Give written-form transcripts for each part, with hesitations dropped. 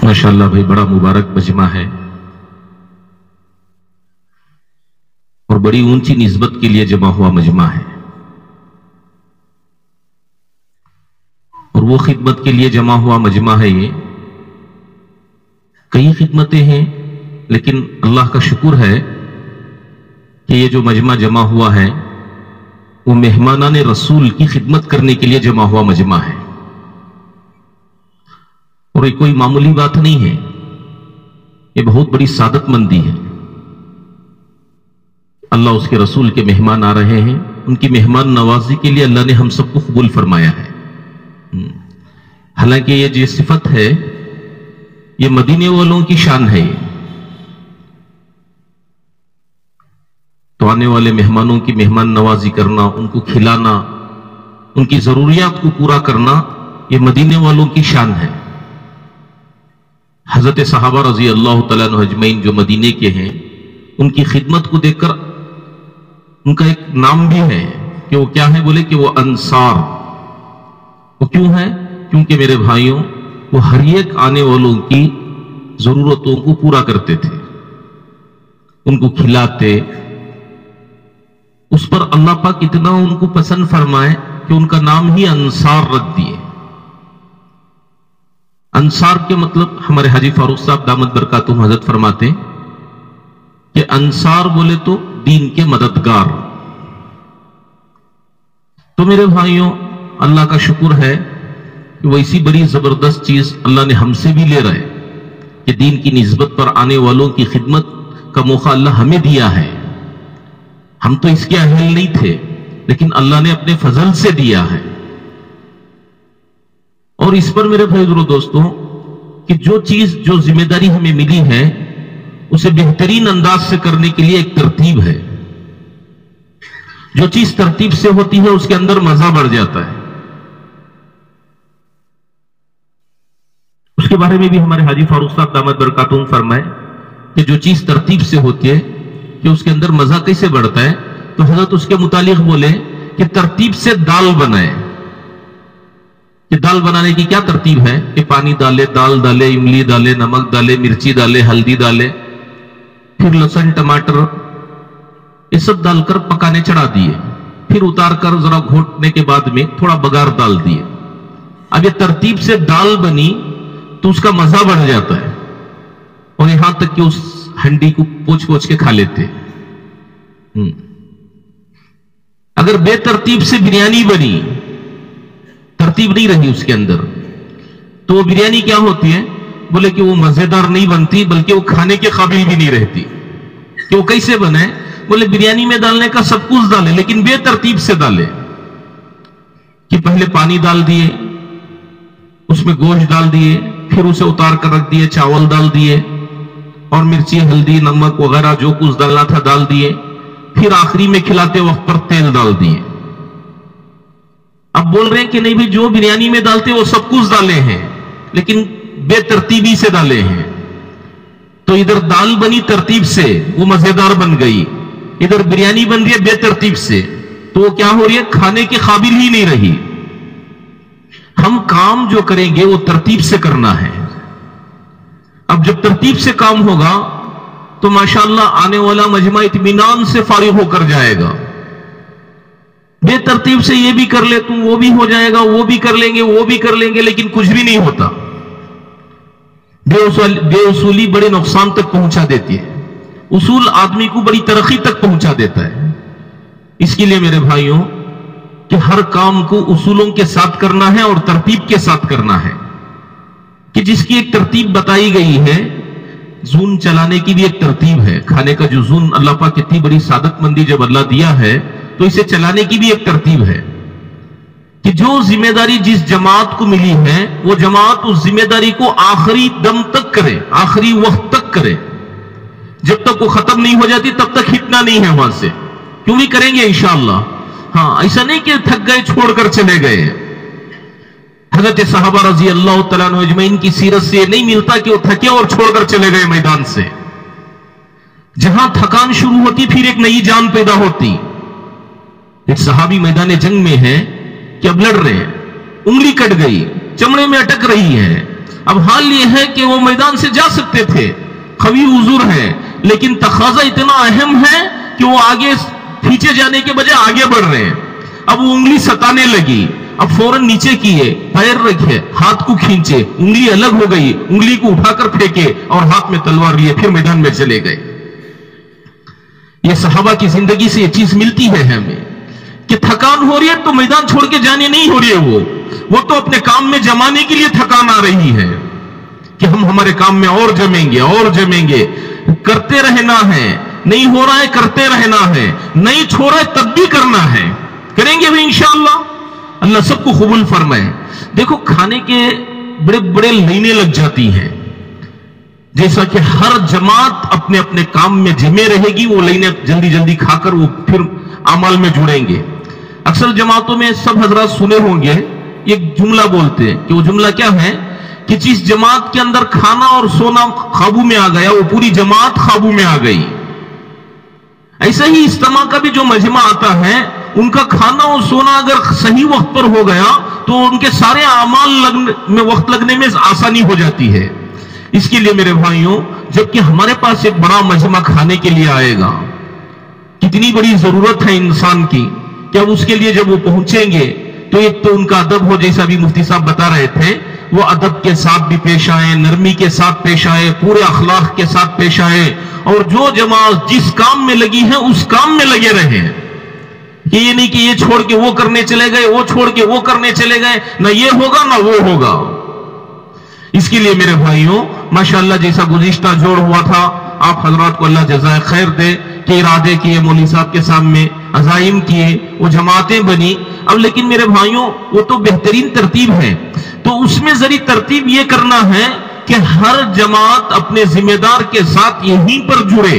माशाअल्लाह भाई, बड़ा मुबारक मजमा है और बड़ी ऊंची निस्बत के लिए जमा हुआ मजमा है और वो खिदमत के लिए जमा हुआ मजमा है। ये कई खिदमतें हैं, लेकिन अल्लाह का शुक्र है कि ये जो मजमा जमा हुआ है वो मेहमानाने रसूल की खिदमत करने के लिए जमा हुआ मजमा है। और ये कोई मामूली बात नहीं है, ये बहुत बड़ी सादतमंदी है। अल्लाह उसके रसूल के मेहमान आ रहे हैं, उनकी मेहमान नवाजी के लिए अल्लाह ने हम सबको कबूल फरमाया है। हालांकि ये जो सिफत है ये मदीने वालों की शान है। तो आने वाले मेहमानों की मेहमान नवाजी करना, उनको खिलाना, उनकी जरूरियात को पूरा करना, ये मदीने वालों की शान है। हजरत सहाबा रजी अल्लाह तआला अन्हुम अजमईन जो मदीने के हैं, उनकी खिदमत को देखकर उनका एक नाम भी है कि वो क्या है, बोले कि वो अंसार। वो क्यों है? क्योंकि मेरे भाइयों, वो हर एक आने वालों की जरूरतों को पूरा करते थे, उनको खिलाते। उस पर अल्लाह पाक इतना उनको पसंद फरमाए कि उनका नाम ही अंसार रख दिए। अंसार के मतलब हमारे हाजी फारूक साहब दामद बरकातुहुम हजरत फरमाते कि अंसार बोले तो दीन के मददगार। तो मेरे भाइयों, अल्लाह का शुक्र है कि वैसी बड़ी जबरदस्त चीज अल्लाह ने हमसे भी ले रहा है कि दीन की निस्बत पर आने वालों की खिदमत का मौका अल्लाह हमें दिया है। हम तो इसके अहल नहीं थे, लेकिन अल्लाह ने अपने फजल से दिया है। और इस पर मेरे भाई दोस्तों, कि जो चीज, जो जिम्मेदारी हमें मिली है, उसे बेहतरीन अंदाज से करने के लिए एक तरतीब है। जो चीज तरतीब से होती है उसके अंदर मजा बढ़ जाता है। उसके बारे में भी हमारे हाजी फारूक साहब दामद बरकातुहुम फरमाए कि जो चीज तरतीब से होती है कि उसके अंदर मजा कैसे बढ़ता है। तो हजरत उसके मुतालिक बोले कि तरतीब से दाल बनाए। कि दाल बनाने की क्या तरतीब है कि पानी डाले, दाल डाले, इमली डाले, नमक डाले, मिर्ची डाले, हल्दी डाले, फिर लहसुन टमाटर ये सब डालकर पकाने चढ़ा दिए, फिर उतार कर जरा घोटने के बाद में थोड़ा बघार डाल दिए। अब ये तरतीब से दाल बनी तो उसका मजा बढ़ जाता है और यहां तक कि उस हंडी को पोंछ पोंछ के खा लेते। अगर बेतरतीब से बिरयानी बनी, तरतीब नहीं रही उसके अंदर, तो वो बिरयानी क्या होती है, बोले कि वो मजेदार नहीं बनती, बल्कि वो खाने के काबिल भी नहीं रहती। कि वो कैसे बने? बोले बिरयानी में डालने का सब कुछ डाले, लेकिन बेतरतीब से डाले। कि पहले पानी डाल दिए, उसमें गोश्त डाल दिए, फिर उसे उतार कर रख दिए, चावल डाल दिए और मिर्ची, हल्दी, नमक वगैरह जो कुछ डालना था डाल दिए, फिर आखिरी में खिलाते वक्त पर तेल डाल दिए। अब बोल रहे हैं कि नहीं भाई, जो बिरयानी में डालते वो सब कुछ डाले हैं, लेकिन बेतरतीबी से डाले हैं। तो इधर दाल बनी तरतीब से, वो मजेदार बन गई, इधर बिरयानी बन रही है बेतरतीब से, तो वो क्या हो रही है, खाने के काबिल ही नहीं रही। हम काम जो करेंगे वो तरतीब से करना है। अब जब तरतीब से काम होगा तो माशाअल्लाह आने वाला मजमा इत्मीनान से फारिग होकर जाएगा। बेतरतीब से ये भी कर ले तुम, वो भी हो जाएगा, वो भी कर लेंगे, वो भी कर लेंगे, लेकिन कुछ भी नहीं होता। बेउसूली बड़े नुकसान तक पहुंचा देती है, उसूल आदमी को बड़ी तरक्की तक पहुंचा देता है। इसके लिए मेरे भाइयों, कि हर काम को उसूलों के साथ करना है और तरतीब के साथ करना है। कि जिसकी एक तरतीब बताई गई है, जून चलाने की भी एक तरतीब है। खाने का जो जून अल्लाह पाक कितनी बड़ी सादतमंदी जब अल्लाह दिया है, तो इसे चलाने की भी एक तरतीब है। कि जो जिम्मेदारी जिस जमात को मिली है, वो जमात उस जिम्मेदारी को आखिरी दम तक करे, आखिरी वक्त तक करे। जब तक वो खत्म नहीं हो जाती तब तक हिटना नहीं है वहां से। क्यों भी करेंगे इंशाअल्लाह। हाँ, ऐसा नहीं कि थक गए छोड़कर चले गए। हजरत सहाबा रजी अल्लाह तआला अन्हुम अजमईन की सीरत से नहीं मिलता कि वो थके और छोड़कर चले गए मैदान से। जहां थकान शुरू होती फिर एक नई जान पैदा होती। एक सहाबी मैदान जंग में है कि अब लड़ रहे हैं, उंगली कट गई, चमड़े में अटक रही है, اب حال یہ ہے کہ وہ میدان سے جا سکتے تھے، قوی عذر ہے، لیکن تقاضا اتنا اہم ہے کہ وہ آگے پیچھے جانے کے بجائے آگے بڑھ رہے ہیں۔ اب وہ انگلی ستانے لگی، اب فوراً نیچے کیے، پیر رکھے، ہاتھ کو کھینچے، انگلی الگ ہو گئی، انگلی کو اٹھا کر پھینکے اور ہاتھ میں تلوار لیے پھر میدان میں چلے گئے۔ یہ صحابہ کی زندگی سے یہ چیز ملتی ہے ہمیں کہ تھکان ہو رہی ہے تو میدان چھوڑ کے جانے نہیں ہو رہی ہے، وہ تو اپنے کام میں جمانے کے لیے تھکان آ رہی ہے کہ ہم ہمارے کام میں اور جمیں گے، کرتے رہنا ہے، نہیں ہو رہا ہے کرتے رہنا ہے، نہیں چھوڑا ہے تب بھی کرنا ہے، کریں گے بھی انشاءاللہ۔ اللہ سب کو قبول فرمائے۔ دیکھو کھانے کے بڑے بڑے لائنیں لگ جاتی ہیں، جیسا کہ ہر جماعت اپنے اپنے کام میں جمے رہے گی، وہ لائنیں جلدی جلدی کھا کر وہ پھر اعمال میں جڑیں گے۔ اکثر جماعتوں میں سب حضرات سنے ہوں گے ایک جملہ بولتے ہیں کہ وہ جملہ کیا ہے کہ جس جماعت کے اندر کھانا اور سونا قابو میں آ گیا وہ پوری جماعت قابو میں آ گئی۔ ایسا ہی اجتماع کا بھی جو مجمع آتا ہے، ان کا کھانا اور سونا اگر صحیح وقت پر ہو گیا تو ان کے سارے اعمال میں وقت لگنے میں آسانی ہو جاتی ہے۔ اس کے لیے میرے بھائیوں، جبکہ ہمارے پاس ایک بڑا مجمع کھانے کے لیے آئے گا، کتنی بڑی ضرورت ہے انسان کی کہ اب اس کے لیے جب وہ پہنچیں گے تو ایک تو ان کا ادب ہو، جیسا بھی مفتی صاحب بتا رہے تھے، وہ ادب کے ساتھ بھی پیش آئے، نرمی کے ساتھ پیش آئے، پورے اخلاق کے ساتھ پیش آئے، اور جو جماعت جس کام میں لگی ہے اس کام میں لگے رہے، کہ یہ نہیں کہ یہ چھوڑ کے وہ کرنے چلے گئے، وہ چھوڑ کے وہ کرنے چلے گئے، نہ یہ ہوگا نہ وہ ہوگا۔ اس کے لیے میرے بھائیوں ماشاءاللہ جیسا گزشتہ جوڑ ہوا تھا، آپ حضرات کو اللہ جزائے خیر دے کہ ارادے کیے، مولوی صاحب کے سامنے عزائم کیے، وہ جماعتیں بنی۔ اب لیکن میرے بھائیوں وہ تو بہترین ترتیب ہے، تو اس میں ذری ترتیب یہ کرنا ہے کہ ہر جماعت اپنے ذمہ دار کے ساتھ یہیں پر جڑے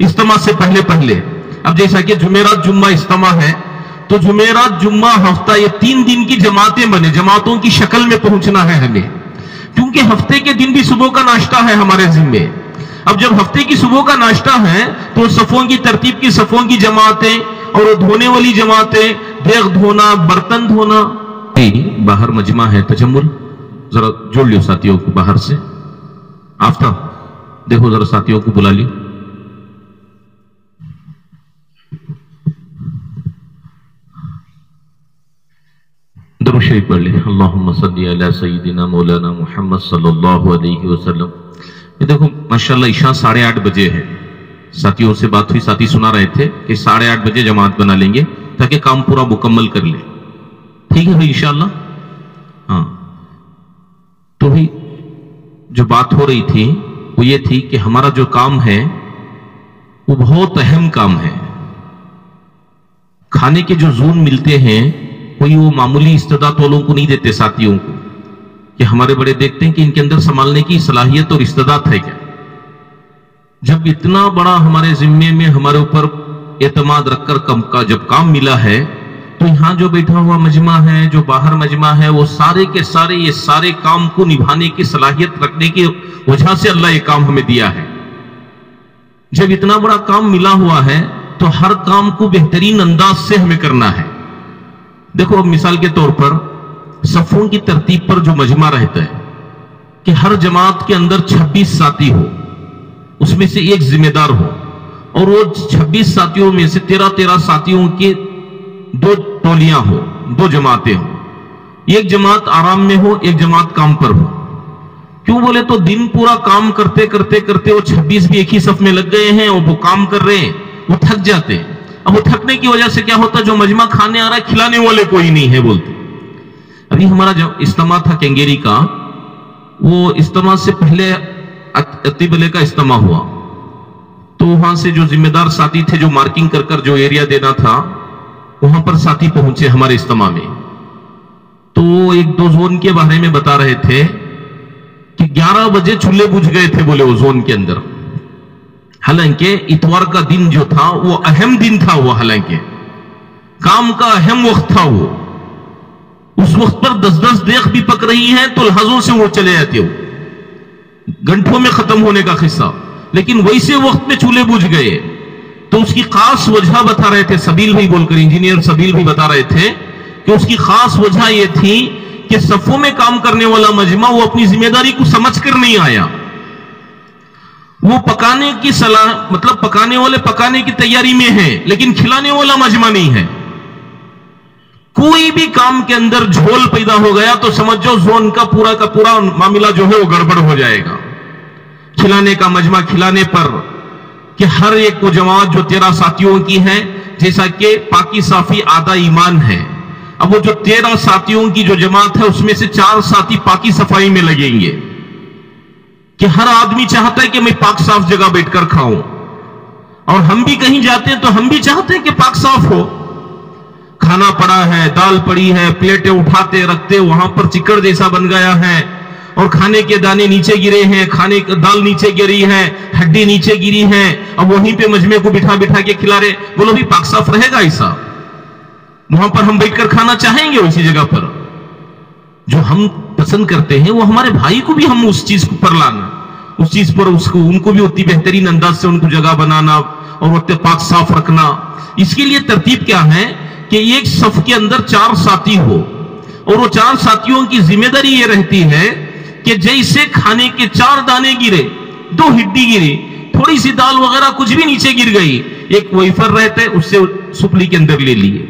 اجتماع سے پہلے۔ اب جیسا کہ جمعرات جمعہ اجتماع ہے تو جمعرات جمعہ ہفتہ یہ 3 دن کی جماعتیں بنے، جماعتوں کی شکل میں پہنچنا ہے ہمیں، کیونکہ ہفتے کے دن بھی صبح کا ناشتہ ہے ہمارے ذمے۔ اب جب ہفتے کی صبح کا ناشتہ ہے تو صفوں کی ترتیب کی صفوں کی جماعتیں اور دھونے والی جماعتیں، دیگ دھونا، برتن دھونا۔ باہر مجمع ہے تجمل، ذرا جوڑ لیو ساتھیوں کو باہر سے۔ آفتاب دیکھو ذرا ساتھیوں کو بلا لیو۔ درود شریف پڑھ لیں، اللہم صلی علی سیدنا مولانا محمد صلی اللہ علیہ وسلم۔ یہ دیکھو ماشاءاللہ عشاء 8:30 بجے ہے، ساتھیوں سے بات ہوئی، ساتھی سنا رہے تھے کہ 8:30 بجے جماعت بنا لیں گے تاکہ کام پورا مکمل کر لیں، ٹھیک ہے بھائی انشاءاللہ؟ ہاں تو بھی جو بات ہو رہی تھی وہ یہ تھی کہ ہمارا جو کام ہے وہ بہت اہم کام ہے۔ کھانے کے جو زون ملتے ہیں کوئی وہ معمولی استعداد والوں کو نہیں دیتے، ساتھیوں کو، کہ ہمارے بڑے دیکھتے ہیں کہ ان کے اندر سنبھالنے کی صلاحیت اور استعداد ہے کیا۔ جب اتنا بڑا ہمارے ذمے میں ہمارے اوپر اعتماد رکھ کر جب کام ملا ہے تو یہاں جو بیٹھا ہوا مجمع ہے، جو باہر مجمع ہے، وہ سارے کے سارے یہ سارے کام کو نبھانے کی صلاحیت رکھنے کی وجہ سے اللہ یہ کام ہمیں دیا ہے۔ جب اتنا بڑا کام ملا ہوا ہے تو ہر کام کو بہترین انداز سے ہمیں کرنا ہے۔ دیکھو اب مثال کے طور پر صفوں کی ترتیب پر جو مجمع رہتا ہے کہ ہر جماعت کے اندر 26 ساتھی ہو، اس میں سے ایک ذمہ دار ہو، اور وہ 26 ساتھیوں میں سے 13 ساتھیوں کے 2 ٹولیاں ہو، 2 جماعتیں ہوں، ایک جماعت آرام میں ہو، ایک جماعت کام پر ہو۔ کیوں بولے تو دن پورا کام کرتے کرتے وہ 26 بھی ایک ہی صف میں لگ گئے ہیں اور وہ کام کر رہے ہیں، وہ تھک جاتے ہیں۔ اب وہ تھکنے کی وجہ سے کیا ہوتا ہے، جو مجمع کھانے آ رہا ہے کھلانے والے کوئی نہیں ہے بولتے۔ ابھی ہمارا جو اجتماع تھا کینگیری کا، وہ اجتماع سے پہلے اتیبلے کا اجتماع ہوا، تو وہاں سے جو ذمہ دار ساتھی تھے جو مارکنگ کر جو ایریا دینا تھا، وہاں پر ساتھی پہنچے ہمارے اجتماع میں، تو وہ 1-2 زون کے بارے میں بتا رہے تھے کہ 11 بجے چولہے بجھ گئے تھے بولے وہ زون کے اندر۔ حالانکہ اتوار کا دن جو تھا وہ اہم دن تھا، وہ حالانکہ کام کا اہم وقت تھا، وہ اس وقت پر 10 دیگ بھی پک رہی ہیں تو لحاظوں سے وہ چلے جاتے ہو، گھنٹوں میں ختم ہونے کا قصہ، لیکن ویسے وقت میں چولہے بجھ گئے۔ تو اس کی خاص وجہ بتا رہے تھے سبیل بھائی بول کر، انجینئر سبیل بھی بتا رہے تھے کہ اس کی خاص وجہ یہ تھی कि सफों में काम करने वाला मजमा वो अपनी जिम्मेदारी को समझकर नहीं आया, वो पकाने की सलाह मतलब पकाने वाले पकाने की तैयारी में है, लेकिन खिलाने वाला मजमा नहीं है। कोई भी काम के अंदर झोल पैदा हो गया तो समझ जाओ जोन का पूरा मामला जो है वो गड़बड़ हो जाएगा। खिलाने का मजमा खिलाने पर कि हर एक को जमात जो 13 साथियों की है, जैसा कि पाकी साफी आधा ईमान है। अब वो जो 13 साथियों की जो जमात है उसमें से 4 साथी पाकी सफाई में लगेंगे कि हर आदमी चाहता है कि मैं पाक साफ जगह बैठकर खाऊं, और हम भी कहीं जाते हैं तो हम भी चाहते हैं कि पाक साफ हो। खाना पड़ा है, दाल पड़ी है, प्लेटें उठाते रखते वहां पर चिकड़ जैसा बन गया है, और खाने के दाने नीचे गिरे हैं, खाने की दाल नीचे गिरी है, हड्डी नीचे गिरी है, अब वहीं पे मजमे को बिठा बिठा के खिला रहे। बोलो भी पाक साफ रहेगा ऐसा? वहां पर हम बैठकर खाना चाहेंगे? उसी जगह पर जो हम पसंद करते हैं वो हमारे भाई को भी हम उस चीज पर लाना, उस चीज पर उसको उनको भी उतनी बेहतरीन अंदाज से उनको जगह बनाना और उतने पाक साफ रखना। इसके लिए तरतीब क्या है कि एक सफ के अंदर 4 साथी हो, और वो 4 साथियों की जिम्मेदारी ये रहती है कि जैसे खाने के 4 दाने गिरे, 2 हड्डी गिरी, थोड़ी सी दाल वगैरह कुछ भी नीचे गिर गई, एक वेफर रहता है उससे सुपली के अंदर ले लिए,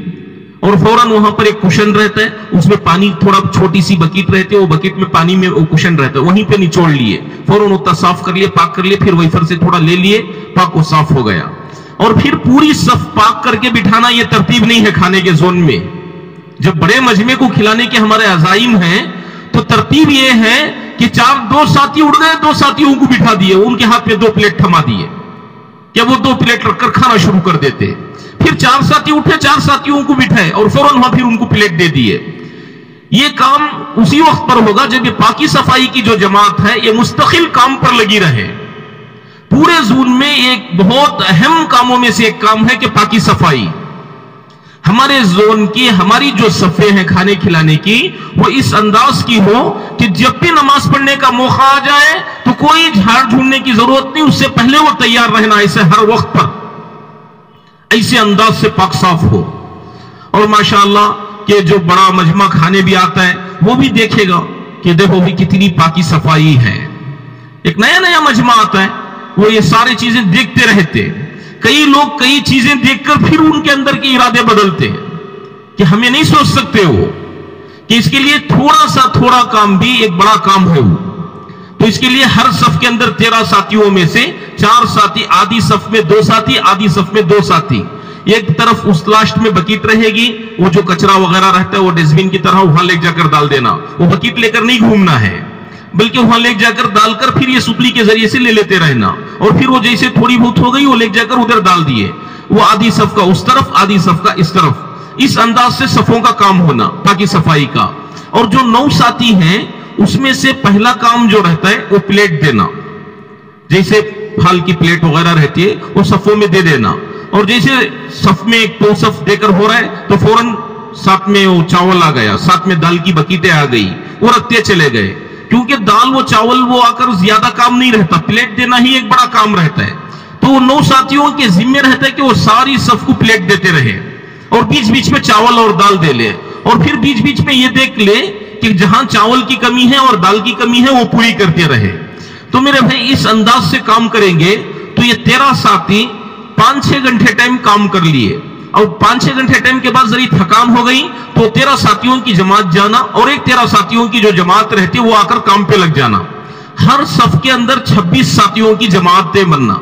और फौरन वहां पर एक कुशन रहता है, उसमें पानी थोड़ा छोटी सी बकेट रहती है, वो बकेट में पानी में वो कुशन रहता है, वहीं पे निचोड़ लिए, फौरन उतना साफ कर लिए, पाक कर लिए, फिर वेफर से थोड़ा ले लिए, पाक वो साफ हो गया। और फिर पूरी सफ पाक करके बिठाना ये तरतीब नहीं है खाने के जोन में। जब बड़े मजमे को खिलाने के हमारे अजाइम हैं तो तरतीब ये है कि 2 साथी उड़ गए, 2 साथियों को बिठा दिए, उनके हाथ में 2 प्लेट थमा दिए, क्या वो 2 प्लेट रखकर खाना शुरू कर देते। फिर 4 साथी उठे, 4 साथियों को बिठाए और फौरन वहां फिर उनको प्लेट दे दिए। ये काम उसी वक्त पर होगा जब ये पाकी सफाई की जो जमात है ये मुस्तकिल काम पर लगी रहे। पूरे जोन में एक बहुत अहम कामों में से एक काम है कि पाकी सफाई। हमारे जोन की हमारी जो सफे हैं खाने खिलाने की वो इस अंदाज की हो कि जब भी नमाज पढ़ने का मौका आ जाए तो कोई झाड़ झूड़ने की जरूरत नहीं, उससे पहले वो तैयार रहना, ऐसे हर वक्त पर ऐसे अंदाज से पाक साफ हो। और माशाअल्लाह कि जो बड़ा मजमा खाने भी आता है वो भी देखेगा कि देखो भी कितनी पाकी सफाई है। एक नया नया मजमा आता है, वो ये सारी चीजें देखते रहते। कई लोग कई चीजें देखकर फिर उनके अंदर के इरादे बदलते हैं कि हमें नहीं सोच सकते हो कि इसके लिए थोड़ा काम भी एक बड़ा काम है वो। तो इसके लिए हर सफ के अंदर 13 साथियों में से 4 साथी, आधी सफ में 2 साथी, आधी सफ में 2 साथी। एक तरफ उस लास्ट में बकेट रहेगी, वो जो कचरा वगैरह रहता है वो डस्टबिन की तरह वहां ले जाकर डाल देना। वो बकेट लेकर नहीं घूमना है, बल्कि वहां ले जाकर डालकर फिर ये सुपली के जरिए से ले लेते रहना, और फिर वो जैसे थोड़ी बहुत हो गई वो ले जाकर उधर डाल दिए। वो आधी सफ का उस तरफ, आधी सफ का इस तरफ, इस अंदाज से सफों का काम होना ताकि सफाई का। और जो 9 साथी हैं उसमें से पहला काम जो रहता है वो प्लेट देना, जैसे फाल की प्लेट वगैरह रहती है वो सफों में दे देना। और जैसे सफ में एक सफ देकर हो रहा है तो फौरन साथ में वो चावल आ गया, साथ में दाल की बकीटें आ गई, वो रखते चले गए। क्योंकि दाल वो चावल वो आकर ज्यादा काम नहीं रहता, प्लेट देना ही एक बड़ा काम रहता है। तो वो 9 साथियों के जिम्मे रहता है कि वो सारी सफ को प्लेट देते रहे और बीच बीच में चावल और दाल दे ले, और फिर बीच बीच में ये देख ले कि जहां चावल की कमी है और दाल की कमी है वो पूरी करते रहे। तो मेरे भाई इस अंदाज से काम करेंगे तो ये 13 साथी 5-6 घंटे टाइम काम कर लिए, और 5-6 घंटे टाइम के बाद जरी थकान हो गई तो 13 साथियों की जमात जाना और एक 13 साथियों की जो जमात रहती है वो आकर काम पे लग जाना। हर सफ के अंदर 26 साथियों की जमातें बनना।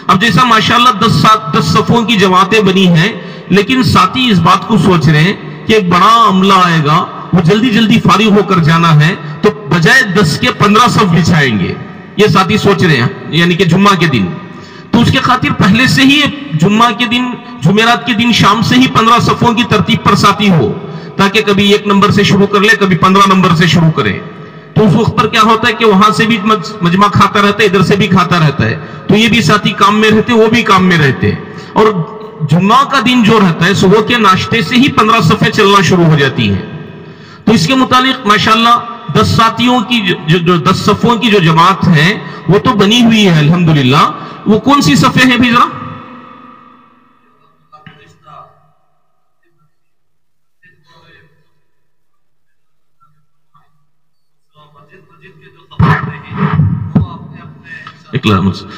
अब जैसा माशाल्लाह 10 सफों की जमातें बनी हैं, लेकिन साथी इस बात को सोच रहे हैं कि एक बड़ा अमला आएगा, वो जल्दी जल्दी फारिग होकर जाना है, तो बजाय 10 के 15 सफ बिछाएंगे, ये साथी सोच रहे हैं, यानी कि जुम्मा के दिन। तो उसके खातिर पहले से ही जुम्मा के दिन, जुमेरात के दिन शाम से ही 15 सफों की तरतीब पर साथी हो, ताकि कभी 1 नंबर से शुरू कर ले, कभी 15 नंबर से शुरू करे। तो उस वक्त पर क्या होता है कि वहां से भी मजमा खाता रहता है, इधर से भी खाता रहता है, तो ये भी साथी काम में रहते, वो भी काम में रहते। और जुम्मा का दिन जो रहता है सुबह के नाश्ते से ही 15 सफे चलना शुरू हो जाती है। तो इसके मुतालिक माशाल्लाह 10 साथियों की जो 10 सफों की जो जमात है वो तो बनी हुई है अल्हम्दुलिल्लाह। वो कौन सी सफे हैं भी जरा?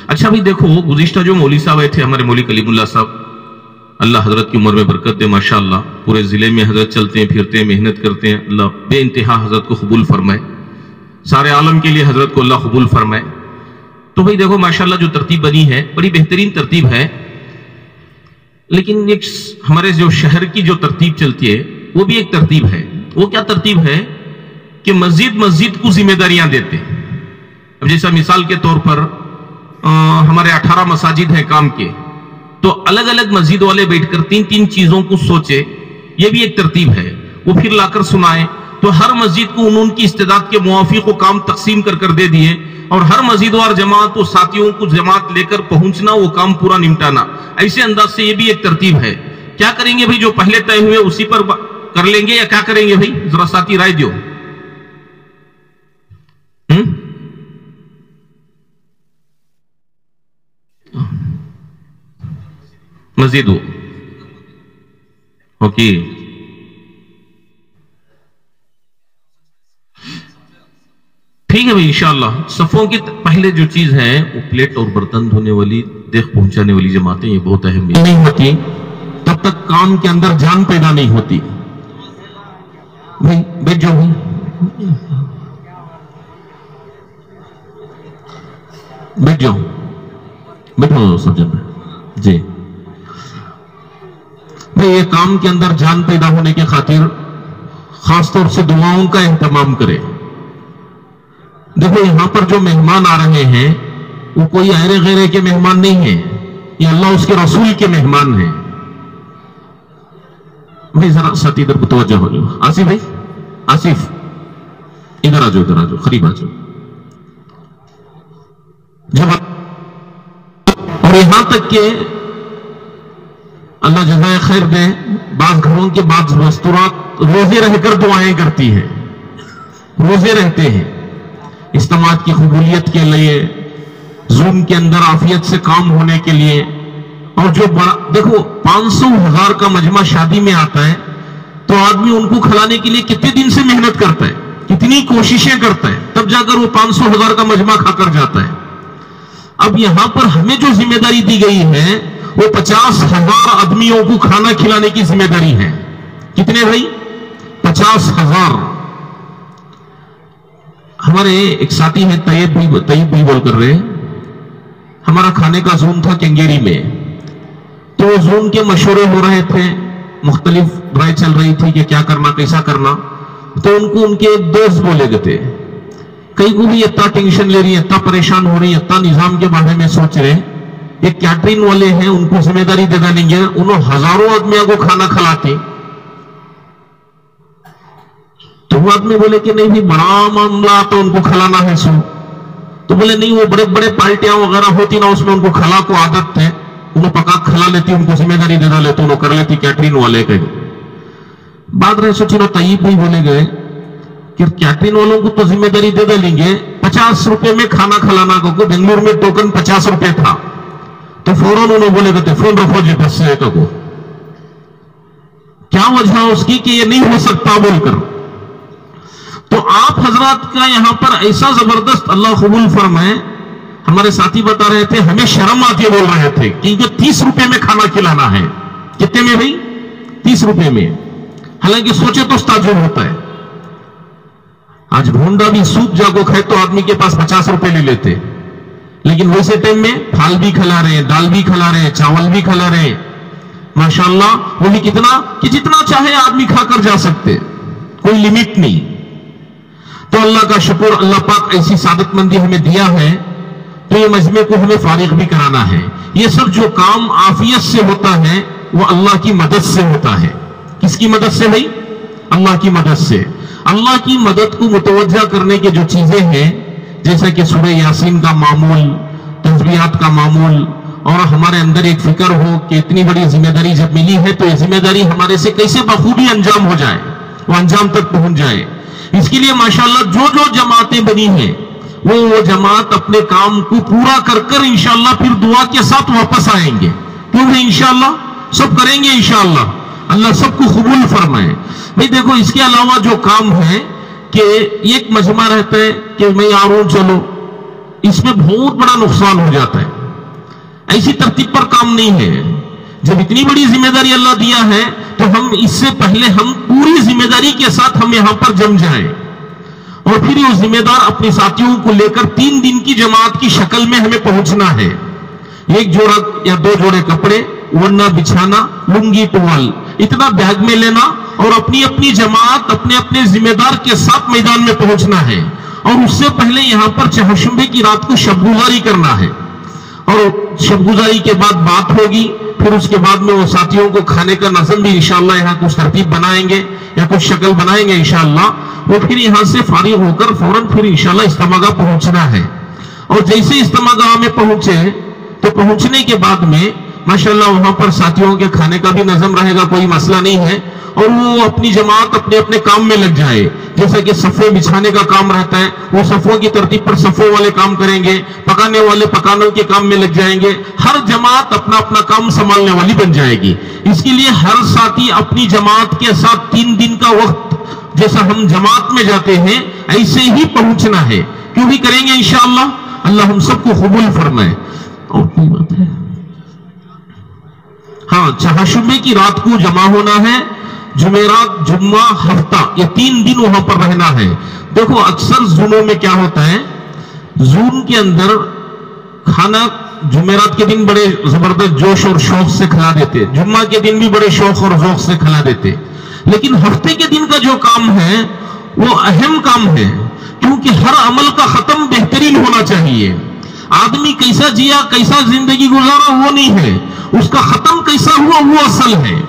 अच्छा भाई देखो, गुज़िश्ता जो मौली साहब आए थे, हमारे मौली कलीमुल्लाह साहब, अल्लाह हजरत की उम्र में बरकत दे, माशाअल्लाह पूरे जिले में हजरत चलते हैं फिरते हैं, मेहनत करते हैं, अल्लाह बेइंतहा हजरत को कबूल फरमाए, सारे आलम के लिए हजरत को अल्लाह कबूल फरमाए। तो भाई देखो माशाअल्लाह जो तरतीब बनी है बड़ी बेहतरीन तरतीब है, लेकिन एक हमारे जो शहर की जो तरतीब चलती है वो भी एक तरतीब है। वो क्या तरतीब है कि मस्जिद को जिम्मेदारियां देते हैं। अब जैसा मिसाल के तौर पर हमारे 18 मसाजिद हैं काम के, तो अलग अलग मस्जिद वाले बैठकर 3-3 चीजों को सोचे, ये भी एक तरतीब है। वो फिर लाकर सुनाए, तो हर मस्जिद को उनकी इस्तेदाद के मुआफिक को काम तकसीम कर दे दिए, और हर मस्जिदवार जमात को साथियों को जमात लेकर पहुंचना, वो काम पूरा निपटाना। ऐसे अंदाज से ये भी एक तरतीब है। क्या करेंगे भाई, जो पहले तय हुए उसी पर कर लेंगे या क्या करेंगे भाई, जरा साथी राय दो। मस्जिद हो ओके, ठीक है भाई, इंशाअल्लाह सफों की पहले जो चीज है वो प्लेट और बर्तन धोने वाली, देख पहुंचाने वाली जमातें, ये बहुत अहम नहीं होती तब तक काम के अंदर जान पैदा नहीं होती। भाई बैठ जाओ भाई, बैठ जाओ, बैठो सब जन जी। भाई ये काम के अंदर जान पैदा होने के खातिर खासतौर से दुआओं का एहतमाम करें। देखो यहां पर जो मेहमान आ रहे हैं वो कोई अहरे गैरे के मेहमान नहीं है, ये अल्लाह उसके रसूल के मेहमान हैं। भाई जरा साथी इधर तवज्जो हो जाओ, आसिफ भाई, आसिफ इधर आ जाओ, इधर आ जाओ, करीब आ जाओ। जब और यहां तक के अल्लाह जज़ाए खैर दे, बाज घरों के बाद मस्तूरात रोजे रहकर दुआएं करती हैं, रोजे रहते हैं इस्तेमाल की कबूलियत के लिए, जूम के अंदर आफियत से काम होने के लिए। और जो बड़ा देखो 500,000 का मजमा शादी में आता है, तो आदमी उनको खिलाने के लिए कितने दिन से मेहनत करता है, कितनी कोशिशें करता है, तब जाकर वो 500,000 का मजमा खाकर जाता है। अब यहां पर हमें जो जिम्मेदारी दी गई है वो 50,000 आदमियों को खाना खिलाने की जिम्मेदारी है। कितने भाई? 50,000। हमारे एक साथी हैं तैयब भी बोल कर रहे, हमारा खाने का जोन था केंगेरी में, तो जोन के मशवरे हो रहे थे, मुख्तलिफ राय चल रही थी कि क्या करना कैसा करना। तो उनको उनके दोस्त बोले गए थे, कई को भी इतना टेंशन ले रही है, इतना परेशान हो रही है, इतना निजाम के बारे में सोच रहे। एक कैटरिंग वाले हैं, उनको जिम्मेदारी दे देंगे, उन्होंने हजारों आदमियों को खाना खिलाते। तो वो आदमी बोले कि नहीं भी बड़ा मामला तो उनको खिलाना है सो। तो बोले नहीं, वो बड़े बड़े पार्टियां वगैरह होती ना, उसमें उनको खिला को आदत है, उन्हें पका खिला लेती, उनको जिम्मेदारी दे लेते, उन्होंने कर लेती कैटरिंग वाले कहीं। बात रहे सोची ना, तय्यब भी बोले गए कि कैटरिंग वालों को तो जिम्मेदारी दे देंगे, 50 रुपए में खाना खिलाना को। बेंगलुरु में टोकन 50 रुपए था, तो फौरन उन्होंने बोले थे फोन रखो जी बस से को। क्या वजह उसकी कि ये नहीं हो सकता बोलकर। तो आप हजरात का यहां पर ऐसा जबरदस्त अल्लाह कबूल फरमाए, हमारे साथी बता रहे थे हमें शर्म आती बोल रहे थे क्योंकि 30 रुपए में खाना खिलाना है। कितने में भाई? 30 रुपए में। हालांकि सोचे तो ताजुब होता है, आज भूंडा भी सूप जागो खाए तो आदमी के पास 50 रुपए ले लेते, लेकिन वैसे टाइम में फाल भी खिला रहे हैं, दाल भी खिला रहे हैं, चावल भी खिला रहे हैं, माशाअल्लाह। वो भी कितना कि जितना चाहे आदमी खाकर जा सकते, कोई लिमिट नहीं। तो अल्लाह का शुक्र, अल्लाह पाक ऐसी सादतमंदी हमें दिया है, तो ये मजमे को हमें फारिग भी कराना है। ये सब जो काम आफियत से होता है वो अल्लाह की मदद से होता है। किसकी मदद से भाई? अल्लाह की मदद से। अल्लाह की मदद को मुतवज्जा करने की जो चीजें हैं, जैसे कि सूरह यासीन का मामूल, तस्बीहात का मामूल, और हमारे अंदर एक फिक्र हो कि इतनी बड़ी जिम्मेदारी जब मिली है तो ये जिम्मेदारी हमारे से कैसे बखूबी अंजाम हो जाए, वो अंजाम तक पहुंच जाए। इसके लिए माशाअल्लाह जो जो जमातें बनी हैं वो जमात अपने काम को पूरा कर कर इंशाअल्लाह फिर दुआ के साथ वापस आएंगे। क्यों भाई? इंशाअल्लाह सब करेंगे, इंशाअल्लाह अल्लाह सबको कबूल फरमाए। भाई देखो, इसके अलावा जो काम है کہ ایک مجمع رہتا ہے کہ میں آ رہا ہوں چلو، اس میں بہت بڑا نقصان ہو جاتا ہے. ایسی ترتیب پر کام نہیں ہے. جب اتنی بڑی ذمہ داری اللہ دیا ہے تو ہم اس سے پہلے ہم پوری ذمہ داری کے ساتھ ہم یہاں پر جم جائیں، اور پھر یہ ذمہ دار اپنے ساتھیوں کو لے کر 3 دن کی جماعت کی شکل میں ہمیں پہنچنا ہے. 1 جوڑا یا 2 جوڑے کپڑے، ورنہ بچھانا، لنگی ٹوال، اتنا بیگ میں لینا اور اپنی اپنی جماعت اپنے اپنے ذمہ دار کے ساتھ میدان میں پہنچنا ہے. اور اس سے پہلے یہاں پر چہارشنبے کی رات کو شب گزاری کرنا ہے، اور شب گزاری کے بعد بات ہوگی. پھر اس کے بعد میں وہ ساتھیوں کو کھانے کا نظم بھی انشاءاللہ یہاں کچھ ترتیب بنائیں گے یا کچھ شکل بنائیں گے انشاءاللہ. وہ پھر یہاں سے فارغ ہو کر فوراً پھر انشاءاللہ اجتماع پہنچنا ہے. اور جیسے اجتماع میں پہنچے تو پہنچنے کے بعد میں ماشاءاللہ وہاں پر ساتھیوں کے کھانے کا بھی نظم رہے گا، کوئی مسئلہ نہیں ہے. اور وہ اپنی جماعت اپنے اپنے کام میں لگ جائے. جیسا کہ صفے بچھانے کا کام رہتا ہے، وہ صفوں کی ترتیب پر صفوں والے کام کریں گے، پکانے والے پکانوں کے کام میں لگ جائیں گے. ہر جماعت اپنا اپنا کام سنبھالنے والی بن جائے گی. اس کے لیے ہر ساتھی اپنی جماعت کے ساتھ 3 دن کا وقت جیسا ہم جماعت میں جاتے ہیں ایسے ہی پہنچنا ہے. کیوں بھی کریں گے انشاءاللہ. اللہ ہم سب کو قبول فرمائے. اور کوئی بات ہے؟ ہاں، چہارشنبے کی رات کو جمع ہونا ہے. جمعرات، جمعہ، ہفتہ، یہ 3 دن وہاں پر رہنا ہے. دیکھو اکثر زونوں میں کیا ہوتا ہے، زون کے اندر کھانا جمعرات کے دن بڑے زبردست جوش اور شوق سے کھلا دیتے، جمعہ کے دن بھی بڑے شوق اور ذوق سے کھلا دیتے. لیکن ہفتے کے دن کا جو کام ہے وہ اہم کام ہے، کیونکہ ہر عمل کا ختم بہترین ہونا چاہیے. آدمی کیسا جیا، کیسا زندگی گزارا وہ نہیں ہے، اس کا ختم کیسا ہوا وہ اصل ہے.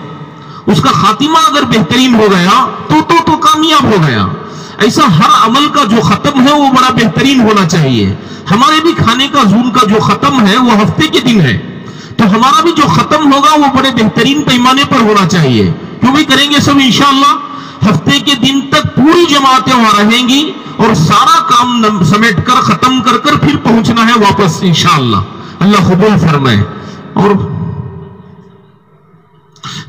اس کا خاتمہ اگر بہترین ہو گیا تو کامیاب ہو گیا. ایسا ہر عمل کا جو ختم ہے وہ بڑا بہترین ہونا چاہیے. ہمارے بھی کھانے کا زون کا جو ختم ہے وہ ہفتے کے دن ہے، تو ہمارا بھی جو ختم ہوگا وہ بڑے بہترین پیمانے پر ہونا چاہیے. کیوں بھی کریں گے سب انشاءاللہ. ہفتے کے دن تک پوری جماعتیں وہاں رہیں گی اور سارا کام سمیٹ کر ختم کر کر پھر پہنچنا ہے واپس انشاءاللہ. اللہ قبول فرمائے. اور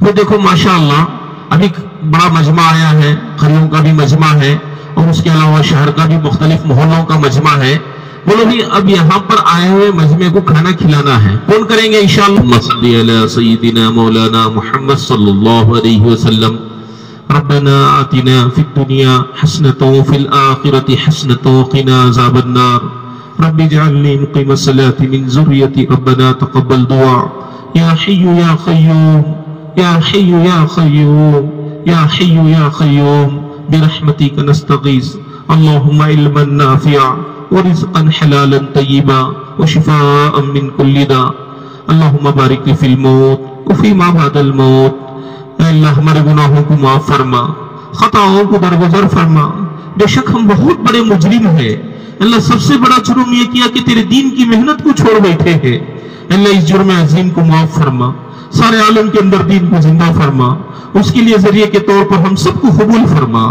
وہ دیکھو ماشاءاللہ ابھی بڑا مجمع آیا ہے، قریوں کا بھی مجمع ہے اور اس کے علاوہ شہر کا بھی مختلف محلوں کا مجمع ہے. بولو بھی اب یہاں پر آئے ہوئے مجمع کو کھانا کھلانا ہے. کون کریں گے انشاءاللہ؟ صلی علی سیدنا مولانا محمد صلی اللہ علیہ وسلم. ربنا آتنا فی الدنیا حسنۃ وفی الآخرۃ حسنۃ وقنا عذاب النار. رب اجعلنی مقیم الصلاۃ من ذریتی ربنا تقبل دعاء. یا حی یا قیوم یا حی یا قیوم یا حی یا قیوم برحمتک نستغیث. اللهم علما نافعا ورزقا حلالا طیبا وشفاء من كل داء. اللهم بارک فی الموت وفیما بعد الموت. اے اللہ ہمارے گناہوں کو معاف فرما، خطاؤں کو درگزر فرما. بے شک ہم بہت بڑے مجرم ہیں اللہ. سب سے بڑا جرم یہ کیا کہ تیرے دین کی محنت کو چھوڑ بیٹھے ہیں. اللہ اس جرم عظیم کو معاف فرما، سارے عالم کے اندر دین کو زندہ فرما. اس کے لیے ذریعے کے طور پر ہم سب کو قبول فرما.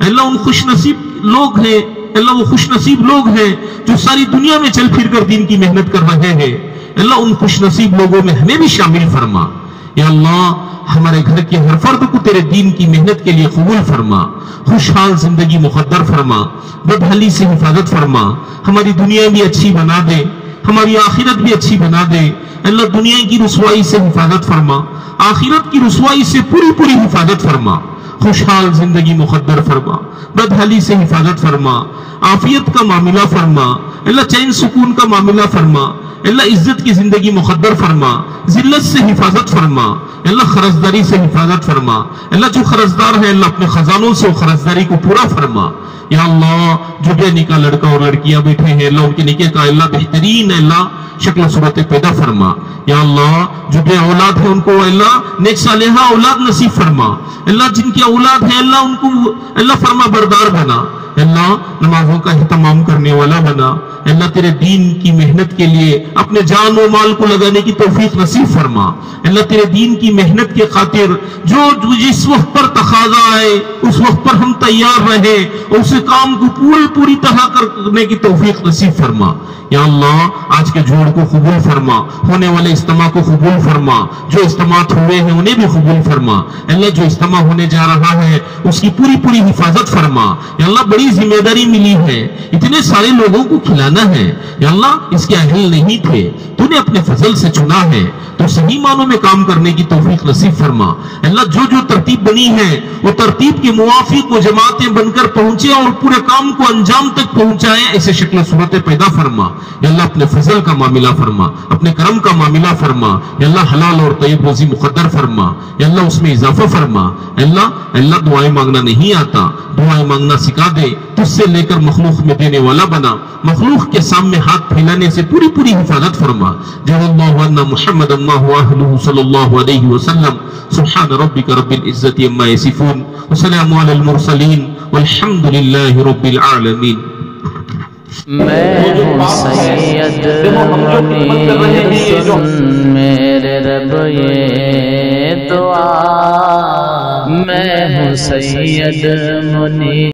اللہ ان خوش نصیب لوگ ہیں، اللہ وہ خوش نصیب لوگ ہیں جو ساری دنیا میں چل پھر کر دین کی محنت کر رہے ہیں. اللہ ان خوش نصیب لوگوں میں ہمیں بھی شامل فرما. یا اللہ ہمارے گھر کے ہر فرد کو تیرے دین کی محنت کے لیے قبول فرما. خوشحال زندگی مقدر فرما، بدحالی سے حفاظت فرما. ہماری دنیا بھی اچھی بنا دے، ہماری آخرت بھی اچھی بنا دے. اللہ دنیا کی رسوائی سے حفاظت فرما، آخرت کی رسوائی سے پوری پوری حفاظت فرما. خوشحال زندگی مقدر فرما، بدحالی سے حفاظت فرما، عافیت کا معاملہ فرما. اللہ چین سکون کا معاملہ فرما. اللہ عزت کی زندگی مقدر فرما، ذلت سے حفاظت فرما. اللہ قرضداری سے حفاظت فرما. اللہ جو قرضدار ہے اللہ اپنے خزانوں سے قرضداری کو پورا فرما. یا اللہ جو بے نکاح لڑکا اور لڑکیاں بیٹھے ہیں اللہ ان کے نکاح کا اللہ بہترین اللہ شکل و صورت پیدا فرما. یا اللہ جو بے اولاد ہے ان کو اللہ نیک صالحہ اولاد نصیب فرما. اللہ جن کی اولاد ہے اللہ ان کو اللہ فرما بردار بنا. اللہ نمازوں کا اہتمام کرنے والا بنا. अल्लाह तेरे दीन की मेहनत के लिए अपने जान और माल को लगाने की तौफीक नसीब फरमा। अल्लाह तेरे दीन की मेहनत के खातिर जो जिस वक्त पर तकाजा आए उस वक्त पर हम तैयार रहे और उस काम को पूरी तरह करने की तौफीक नसीब फरमा। या अल्लाह आज के जोड़ को कबूल फरमा, होने वाले इज्तिमा को कबूल फरमा, जो इज्तिमात हुए हैं उन्हें भी कबूल फरमा। अल्लाह जो इज्तिमा होने जा रहा है उसकी पूरी हिफाजत फरमा। या अल्लाह बड़ी जिम्मेदारी मिली है, इतने सारे लोगों को खिलाना है। या अल्लाह इसके अहल नहीं थे, तूने अपने फजल से चुना है, तो सही मानों में काम करने की तौफीक नसीब फरमा। अल्लाह जो तरतीब बनी है वो तरतीब के मुवाफिक वो जमातें बनकर पहुंचे और पूरे काम को अंजाम तक पहुंचाए, ऐसे शक्ल सूरतें पैदा फरमा। या अल्लाह अपने फजल का मामला फरमा, अपने करम का मामला फरमा। या अल्लाह हलाल और तय्यब रोजी मुकद्दर फरमा। या अल्लाह उसमें इजाफा फरमा। अल्लाह दुआएं मांगना नहीं आता, दुआएं मांगना सिखा दे, तुझसे लेकर मखलूक में देने वाला बना। मखलूक के सामने हाथ फैलाने से पूरी हिफाजत फरमा। जल्लल्लाहु अन्ना मुहम्मद व अहलुहु सल्लल्लाहु अलैहि वसल्लम। सुब्हान रब्बिका रब्बिल इज्जति अम्मा यसिफून व सलामुन अलल मुरसलीन वल्हम्दुलिल्लाहि रब्बिल आलमीन। मैं हूँ सैयद मुनीर, सुन मेरे रब ये दुआ। मैं हूँ सैयद मुनीर।